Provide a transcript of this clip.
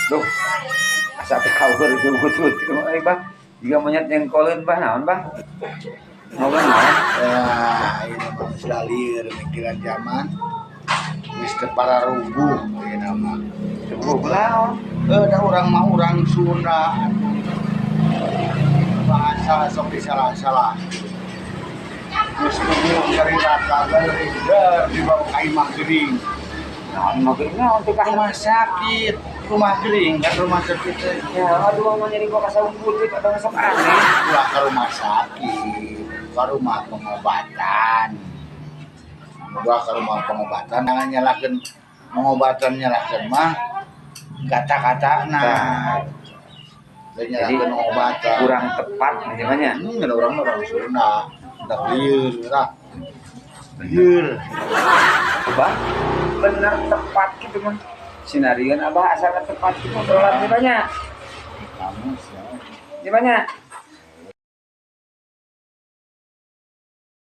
Duh, asa teh kawer jeugut-jeugut euy Bah. Jika monyet nyengkoleun Bah naon Bah? Ngobrol naon? Ya, ini mah geus lalir mikiran zaman. Geus teu pararubuh ieu mah. Teu naon? Da urang mah urang Sunda. Bahasa sok disalah-salah. Geus kudu cerita galeureung di bawah ka imah geuring. Naon mah geuring naon teh ka Rumah sakit, rumah geuring kan rumah sakit teh. ya aduh mah nyeri gua ka saungkul teh kadang sok aneh. Ulah ke rumah sakit, ke rumah pengobatan. Ulah ke rumah pengobatan, jangan nyalakeun pengobatan nyalakeun mah kata-katana. Jadi pengobatan kurang tepat namanya. Ada orang Sunda, udah liur lah. Liur. Bah, bener tepat gitu mah. Sinarian abah asalnya tepat gitu sholat di banyak. Kamu sih. Di banyak.